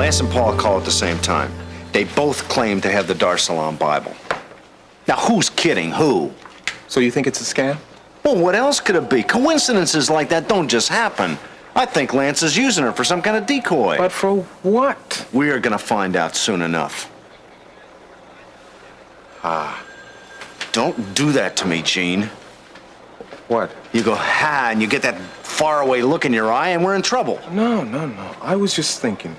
Lance and Paul call at the same time. They both claim to have the Dar es Salaam Bible. Now, who's kidding who? So you think it's a scam? Well, what else could it be? Coincidences like that don't just happen. I think Lance is using her for some kind of decoy. But for what? We're gonna find out soon enough. Don't do that to me, Gene. What? You go, ha, and you get that faraway look in your eye, and we're in trouble. No. I was just thinking,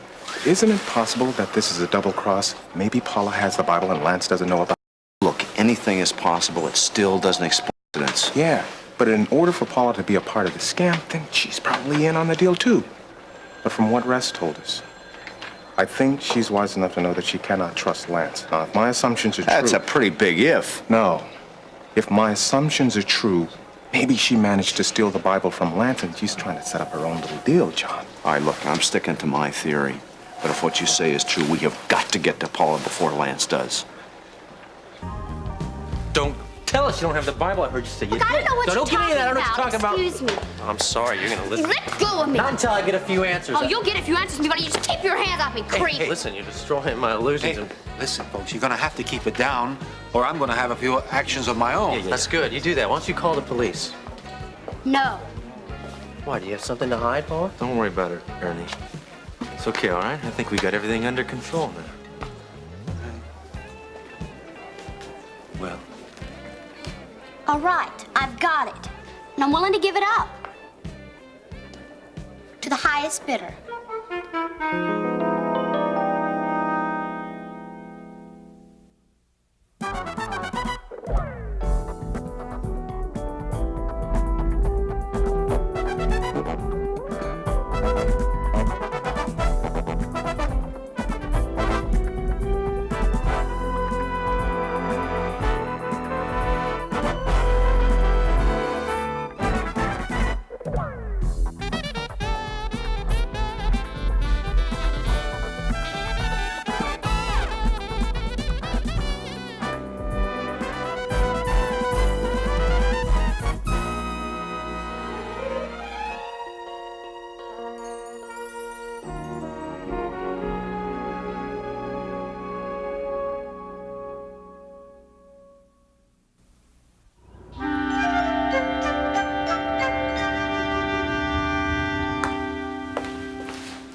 isn't it possible that this is a double cross? Maybe Paula has the Bible and Lance doesn't know about it. Look, anything is possible. It still doesn't explain coincidence. Yeah, but in order for Paula to be a part of the scam, then she's probably in on the deal too. But from what Rest told us, I think she's wise enough to know that she cannot trust Lance. Now, if my assumptions are true... That's a pretty big if. No. If my assumptions are true, maybe she managed to steal the Bible from Lance and she's trying to set up her own little deal, John. All right, look, I'm sticking to my theory. But if what you say is true, we have got to get to Paula before Lance does. Don't tell us you don't have the Bible. I heard you say you did. I don't know what So you're don't give me that. I don't know what you're talking about. Excuse me. I'm sorry. You're going to listen. Let go of me. Not until I get a few answers. Oh, you'll get a few answers from me, but you just keep your hands off me, creep. Hey, listen, you're destroying my illusions. Hey, listen, folks, you're gonna have to keep it down, or I'm gonna have a few actions of my own. Yeah, that's good. You do that. Why don't you call the police? No. Why, do you have something to hide, Paula? Don't worry about it, Ernie. It's okay, all right? I think we got everything under control now. Well, All right, I've got it. And I'm willing to give it up. To the highest bidder.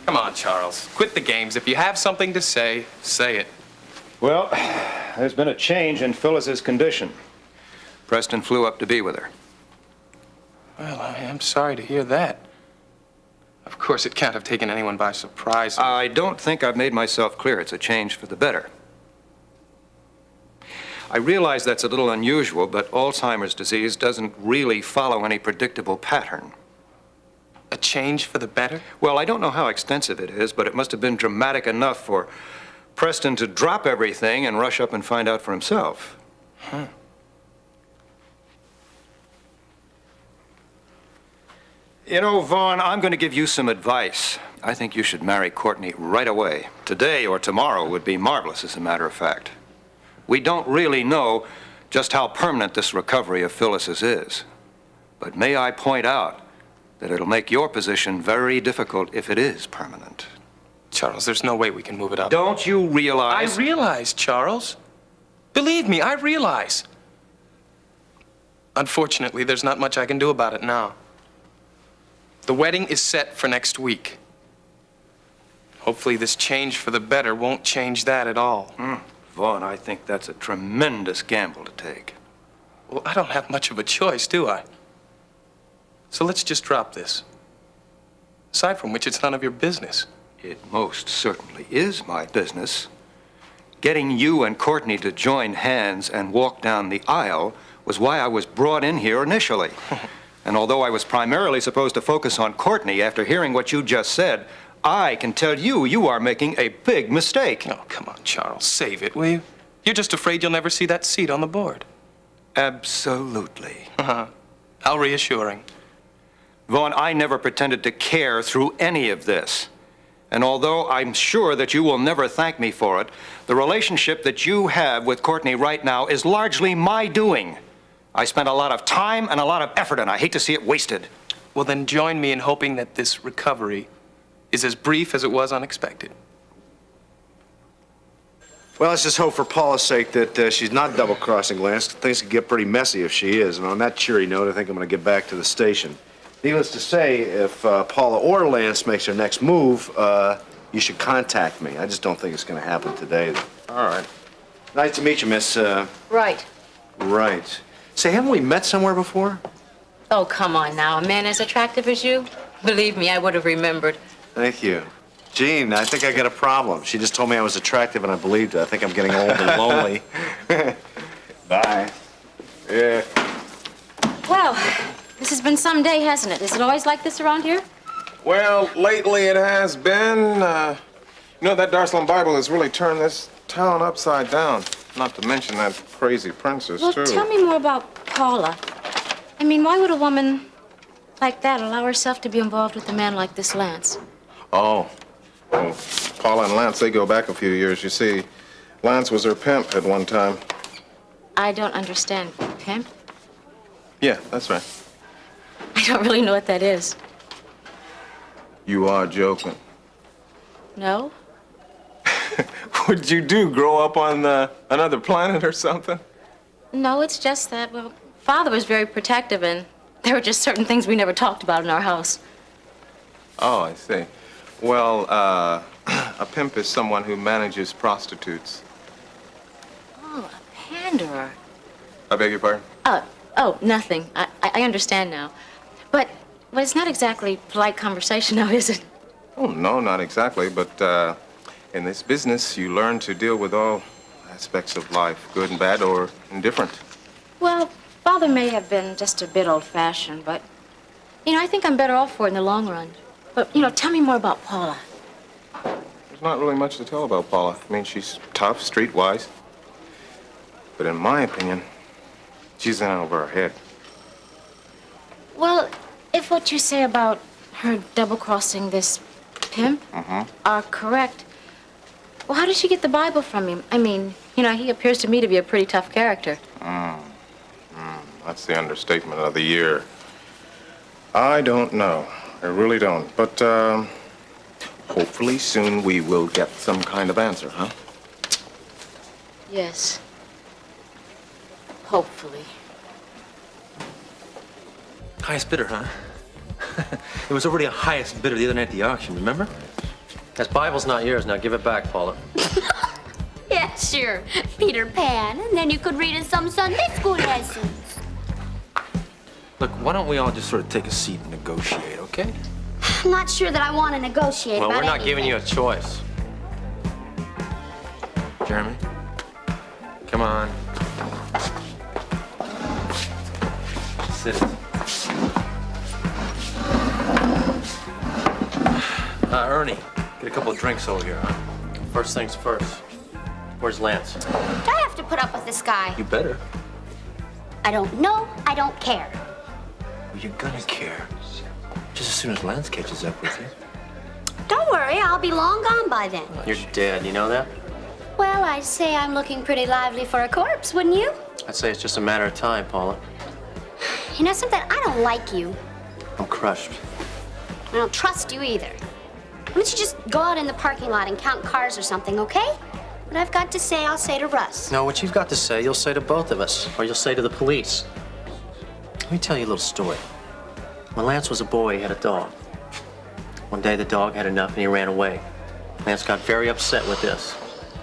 Come on, Charles. Quit the games. If you have something to say, say it. Well, there's been a change in Phyllis's condition. Preston flew up to be with her. Well, I am sorry to hear that. Of course, it can't have taken anyone by surprise. I don't think I've made myself clear. It's a change for the better. I realize that's a little unusual, but Alzheimer's disease doesn't really follow any predictable pattern. A change for the better? Well, I don't know how extensive it is, but it must have been dramatic enough for Preston to drop everything and rush up and find out for himself. Huh. You know, Vaughn, I'm going to give you some advice. I think you should marry Courtney right away. Today or tomorrow would be marvelous, as a matter of fact. We don't really know just how permanent this recovery of Phyllis's is. But may I point out that it'll make your position very difficult if it is permanent. Charles, there's no way we can move it up. Don't you realize? I realize, Charles. Believe me, I realize. Unfortunately, there's not much I can do about it now. The wedding is set for next week. Hopefully this change for the better won't change that at all. Vaughn, I think that's a tremendous gamble to take. Well, I don't have much of a choice, do I? So let's just drop this. Aside from which, it's none of your business. It most certainly is my business. Getting you and Courtney to join hands and walk down the aisle was why I was brought in here initially. And although I was primarily supposed to focus on Courtney after hearing what you just said, I can tell you, you are making a big mistake. Oh, come on, Charles. Save it, will you? You're just afraid you'll never see that seat on the board. Absolutely. How reassuring. Vaughn, I never pretended to care through any of this. And although I'm sure that you will never thank me for it, the relationship that you have with Courtney right now is largely my doing. I spent a lot of time and a lot of effort, and I hate to see it wasted. Well, then join me in hoping that this recovery is as brief as it was unexpected. Well, let's just hope for Paula's sake that she's not double-crossing Lance. Things could get pretty messy if she is. And on that cheery note, I think I'm going to get back to the station. Needless to say, if Paula or Lance makes their next move, you should contact me. I just don't think it's going to happen today. All right. Nice to meet you, miss. Right. Right. Say, haven't we met somewhere before? Oh, come on now. A man as attractive as you? Believe me, I would have remembered. Thank you. Gene, I think I got a problem. She just told me I was attractive, and I believed it. I think I'm getting old and lonely. Bye. Yeah. Well, this has been some day, hasn't it? Is it always like this around here? Well, lately it has been. You know, that Darsalam Bible has really turned this town upside down. Not to mention that crazy princess, Well, too. tell me more about Paula. I mean, why would a woman like that allow herself to be involved with a man like this Lance? Oh. Well, Paula and Lance, they go back a few years. You see, Lance was her pimp at one time. I don't understand. Pimp? Yeah, that's right. I don't really know what that is. You are joking. No? What'd you do, grow up on another planet or something? No, it's just that, well, Father was very protective, and there were just certain things we never talked about in our house. Oh, I see. Well, a pimp is someone who manages prostitutes. Oh, a panderer. I beg your pardon? Oh, nothing. I understand now. But it's not exactly polite conversation now, is it? Oh, no, not exactly. But in this business, you learn to deal with all aspects of life, good and bad or indifferent. Well, Father may have been just a bit old-fashioned, but, I think I'm better off for it in the long run. But, tell me more about Paula. There's not really much to tell about Paula. I mean, she's tough, streetwise. But in my opinion, she's in over her head. Well, if what you say about her double-crossing this pimp are correct, well, how did she get the Bible from him? I mean, he appears to me to be a pretty tough character. That's the understatement of the year. I don't know. I really don't. But hopefully soon we will get some kind of answer, huh? Yes. Hopefully. Highest bidder, huh? It was already a highest bidder the other night at the auction, remember? That Bible's not yours. Now give it back, Paula. Yeah, sure. Peter Pan. And then you could read us some Sunday school lessons. Look, why don't we all just sort of take a seat and negotiate, okay? I'm not sure that I want to negotiate Well, about we're not giving you a choice. Jeremy? Come on. Sit. Ernie, get a couple of drinks over here, huh? First things first. Where's Lance? Do I have to put up with this guy? You better. I don't know. I don't care. Well, you're gonna care. Just as soon as Lance catches up with you. Don't worry. I'll be long gone by then. You're dead. You know that? Well, I'd say I'm looking pretty lively for a corpse, wouldn't you? I'd say it's just a matter of time, Paula. You know something? I don't like you. I'm crushed. I don't trust you either. Why don't you just go out in the parking lot and count cars or something, okay? What I've got to say, I'll say to Russ. No, what you've got to say, you'll say to both of us, or you'll say to the police. Let me tell you a little story. When Lance was a boy, he had a dog. One day, the dog had enough and he ran away. Lance got very upset with this.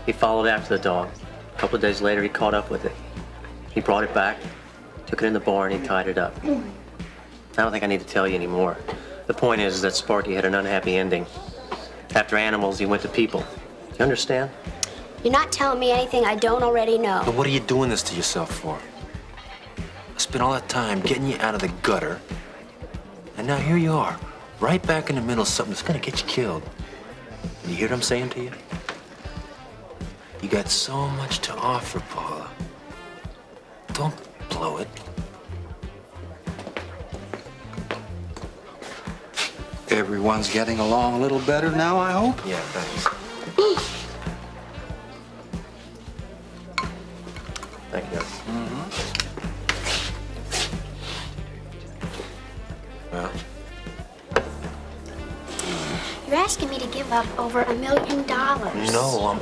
He followed after the dog. A couple of days later, he caught up with it. He brought it back, took it in the barn, and he tied it up. I don't think I need to tell you anymore. The point is that Sparky had an unhappy ending. After animals, he went to people. You understand? You're not telling me anything I don't already know. But what are you doing this to yourself for? I spent all that time getting you out of the gutter, and now here you are, right back in the middle of something that's gonna get you killed. You hear what I'm saying to you? You got so much to offer, Paula. Don't blow it. Everyone's getting along a little better now, I hope? Yeah, thanks. Thank you. Well, You're asking me to give up over $1 million. no,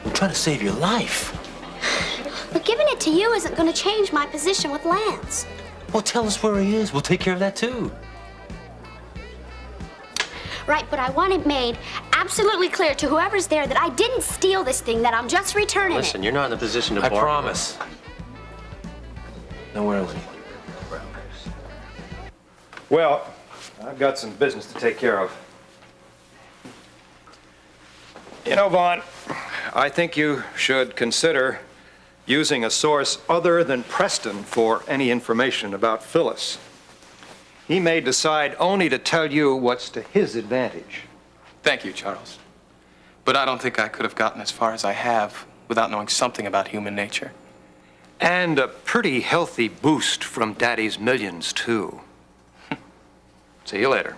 I'm trying to save your life. But giving it to you isn't going to change my position with Lance. Well, tell us where he is. We'll take care of that, too. Right, but I want it made absolutely clear to whoever's there that I didn't steal this thing, that I'm just returning Listen, it. you're not in a position to I bargain. promise. Now, where is he? Well, I've got some business to take care of. You know, Vaughn, I think you should consider using a source other than Preston for any information about Phyllis. He may decide only to tell you what's to his advantage. Thank you, Charles. But I don't think I could have gotten as far as I have without knowing something about human nature. And a pretty healthy boost from Daddy's millions, too. See you later.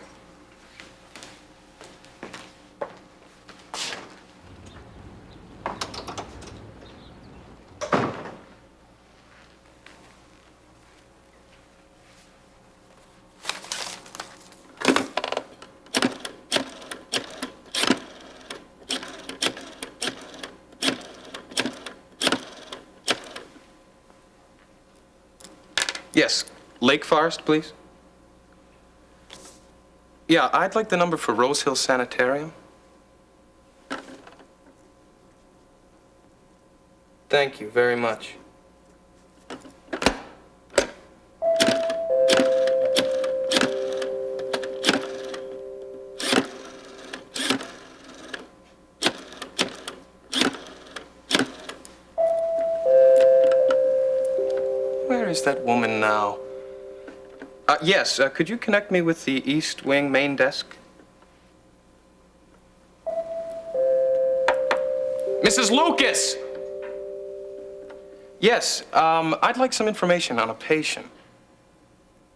Yes, Lake Forest, please. Yeah, I'd like the number for Rose Hill Sanitarium. Thank you very much. Where is that woman now? Yes, could you connect me with the East Wing main desk? Mrs. Lucas! Yes, I'd like some information on a patient.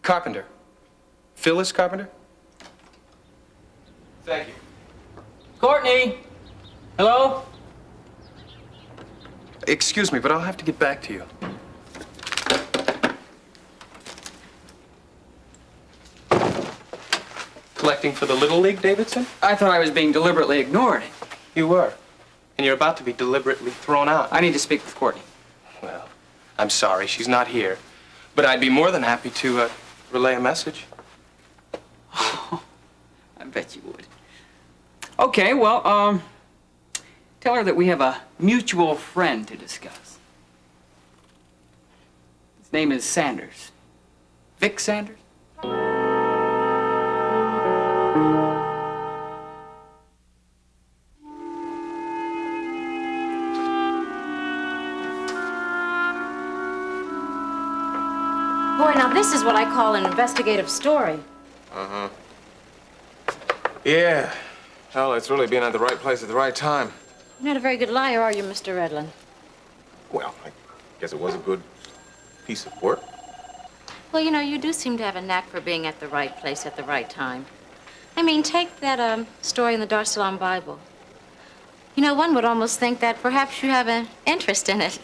Carpenter. Phyllis Carpenter? Thank you. Courtney! Hello? Excuse me, but I'll have to get back to you. Collecting for the Little League, Davidson? I thought I was being deliberately ignored. You were. And you're about to be deliberately thrown out. I need to speak with Courtney. Well, I'm sorry, she's not here. But I'd be more than happy to relay a message. Oh, I bet you would. Okay, well, tell her that we have a mutual friend to discuss. His name is Sanders. Vic Sanders? Boy, now this is what I call an investigative story. Uh-huh. Yeah. Hell, it's really being at the right place at the right time. You're not a very good liar, are you, Mr. Redland? Well, I guess it was a good piece of work. Well, you know, you do seem to have a knack for being at the right place at the right time. I mean, take that story in the Dar es Salaam Bible. You know, one would almost think that perhaps you have an interest in it.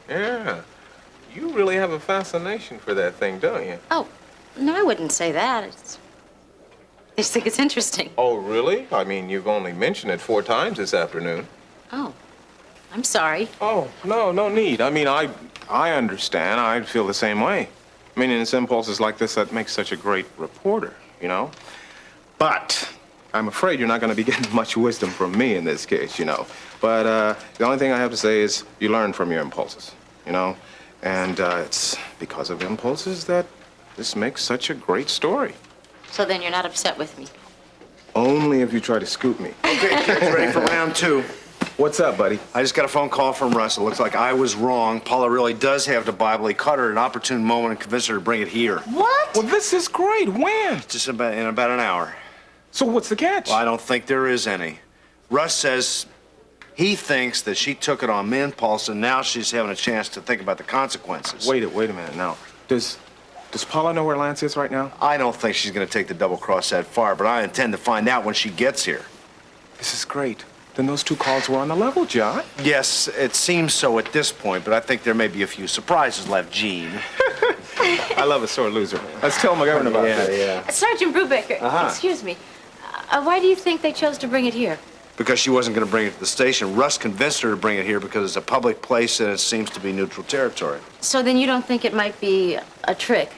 Yeah. You really have a fascination for that thing, don't you? Oh, no, I wouldn't say that. I just think it's interesting. Oh, really? I mean, you've only mentioned it 4 times this afternoon. Oh, I'm sorry. Oh, no need. I mean, I understand. I feel the same way. I mean, it's impulses like this that make such a great reporter, you know? But I'm afraid you're not going to be getting much wisdom from me in this case, you know? But the only thing I have to say is you learn from your impulses, you know? And it's because of impulses that this makes such a great story. So then you're not upset with me? Only if you try to scoop me. Okay, kids, ready for round 2. What's up, buddy? I just got a phone call from Russ. It looks like I was wrong. Paula really does have the Bible. He caught her at an opportune moment and convinced her to bring it here. What? Well, this is great. When? Just in about an hour. So what's the catch? Well, I don't think there is any. Russ says he thinks that she took it on impulse, and now she's having a chance to think about the consequences. Wait a minute now. Does Paula know where Lance is right now? I don't think she's going to take the double cross that far, but I intend to find out when she gets here. This is great. Then those 2 calls were on the level, John. Yes, it seems so at this point, but I think there may be a few surprises left, Gene. I love a sore loser. Let's tell McGovern about this. Yeah. Sergeant Brubaker, excuse me. Why do you think they chose to bring it here? because she wasn't going to bring it to the station. Russ convinced her to bring it here because it's a public place and it seems to be neutral territory. So then you don't think it might be a trick?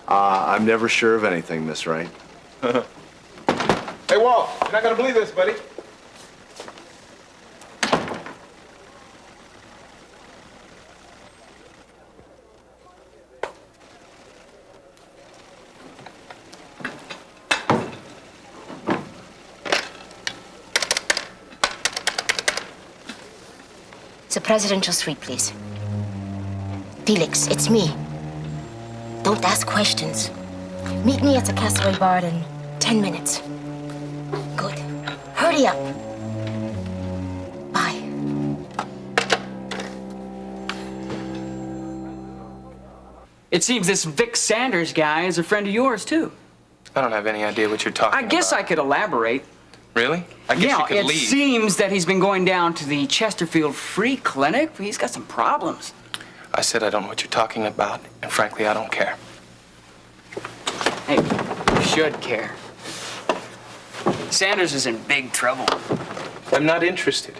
I'm never sure of anything, Miss Wright. Hey, Walt, you're not gonna believe this, buddy. The presidential suite, please. Felix, it's me. Don't ask questions. Meet me at the Castaway Bar in 10 minutes. Good. Hurry up. Bye. It seems this Vic Sanders guy is a friend of yours, too. I don't have any idea what you're talking about. I guess I could elaborate. Really? I guess you could it leave. seems that he's been going down to the Chesterfield Free Clinic. He's got some problems. I said I don't know what you're talking about, and frankly, I don't care. Hey, you should care. Sanders is in big trouble. I'm not interested.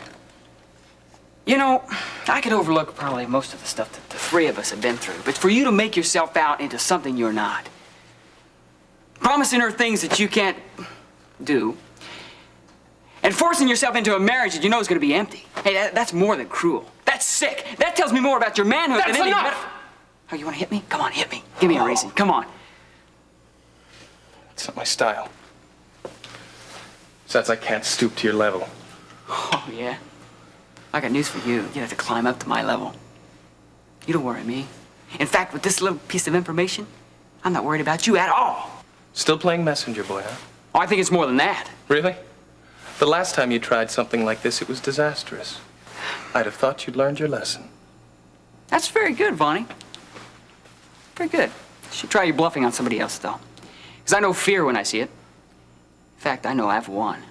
You know, I could overlook probably most of the stuff that the three of us have been through, but for you to make yourself out into something you're not, promising her things that you can't do, and forcing yourself into a marriage that you know is going to be empty, hey, that's more than cruel. That's sick. That tells me more about your manhood That's than any... enough! Oh, you want to hit me? Come on, hit me. Give me a reason. Come on. It's not my style. Besides, I can't stoop to your level. Oh, yeah? I got news for you. You have to climb up to my level. You don't worry me. In fact, with this little piece of information, I'm not worried about you at all. Still playing messenger boy, huh? Oh, I think it's more than that. Really? The last time you tried something like this, it was disastrous. I'd have thought you'd learned your lesson. That's very good, Vonnie. Very good. You should try your bluffing on somebody else, though. Because I know fear when I see it. In fact, I know I've won.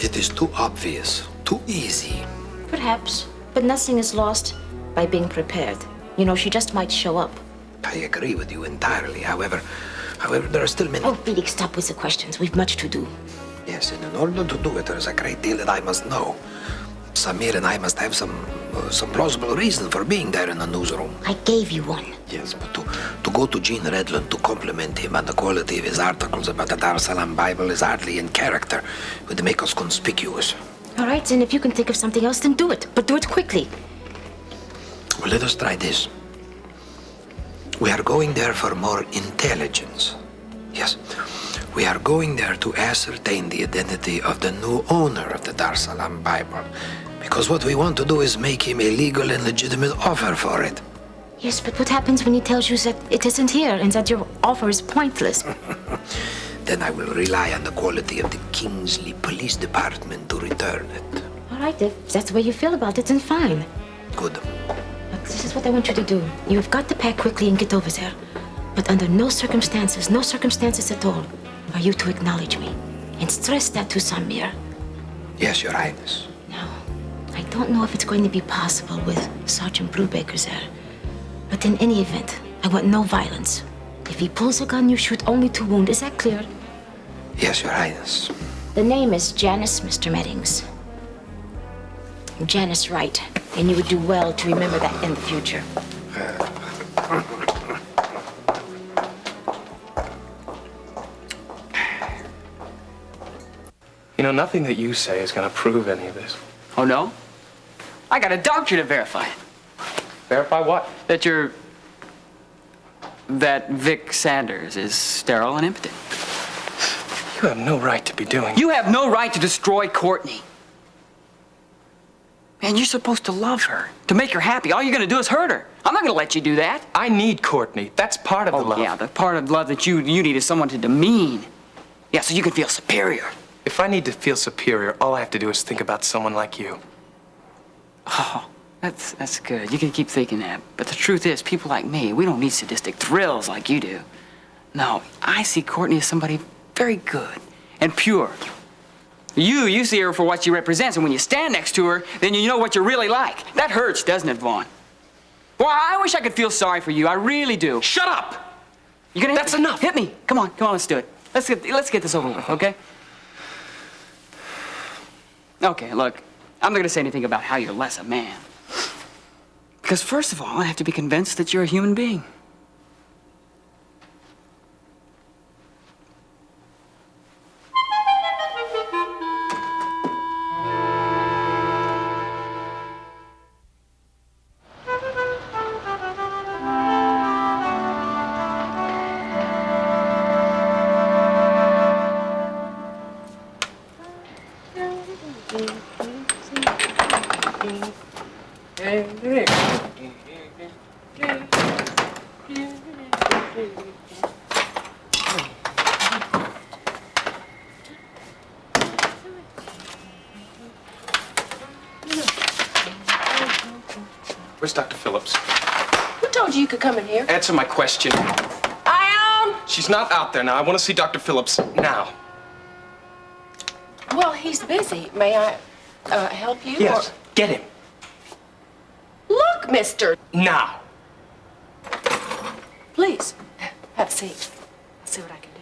It is too obvious, too easy. Perhaps, but nothing is lost by being prepared. You know, she just might show up. I agree with you entirely. However, there are still many... Oh, Felix, stop with the questions. We've much to do. Yes, and in order to do it, there is a great deal that I must know. Samir and I must have some plausible reason for being there in the newsroom. I gave you one. Yes, but to go to Gene Redland to compliment him on the quality of his articles about the Dar es Salaam Bible is hardly in character. It would make us conspicuous. All right, then if you can think of something else, then do it. But do it quickly. Well, let us try this. We are going there for more intelligence. Yes. We are going there to ascertain the identity of the new owner of the Dar es Salaam Bible. Because what we want to do is make him a legal and legitimate offer for it. Yes, but what happens when he tells you that it isn't here and that your offer is pointless? Then I will rely on the quality of the Kingsley Police Department to return it. All right, if that's the way you feel about it, then fine. Good. But this is what I want you to do. You have got to pack quickly and get over there. But under no circumstances at all, are you to acknowledge me. And stress that to Samir. Yes, Your Highness. Now, I don't know if it's going to be possible with Sergeant Brubaker there. But in any event, I want no violence. If he pulls a gun, you shoot only to wound. Is that clear? Yes, Your Highness. The name is Janice, Mr. Meddings. Janice Wright. And you would do well to remember that in the future. You know, nothing that you say is going to prove any of this. Oh, no? I got a doctor to verify it. Verify what? That Vic Sanders is sterile and impotent. You have no right to be doing... You have no right to destroy Courtney. Man, you're supposed to love her, to make her happy. All you're gonna do is hurt her. I'm not gonna let you do that. I need Courtney. That's part of the love. Yeah, the part of love that you need is someone to demean. Yeah, so you can feel superior. If I need to feel superior, all I have to do is think about someone like you. Oh, that's good. You can keep thinking that. But the truth is, people like me, we don't need sadistic thrills like you do. No, I see Courtney as somebody very good and pure. You see her for what she represents, and when you stand next to her, then you know what you're really like. That hurts, doesn't it, Vaughn? Boy, I wish I could feel sorry for you. I really do. Shut up! You gonna That's enough. Hit me. Come on, let's do it. Let's get this over with, okay? Okay, look, I'm not gonna say anything about how you're less a man. Because first of all, I have to be convinced that you're a human being. Where's Dr. Phillips? Who told you you could come in here? Answer my question. I am. She's not out there now. I want to see Dr. Phillips now. Well, he's busy. May I help you? Yes. Get him. Look, mister. Now. Please, have a seat. I'll see what I can do.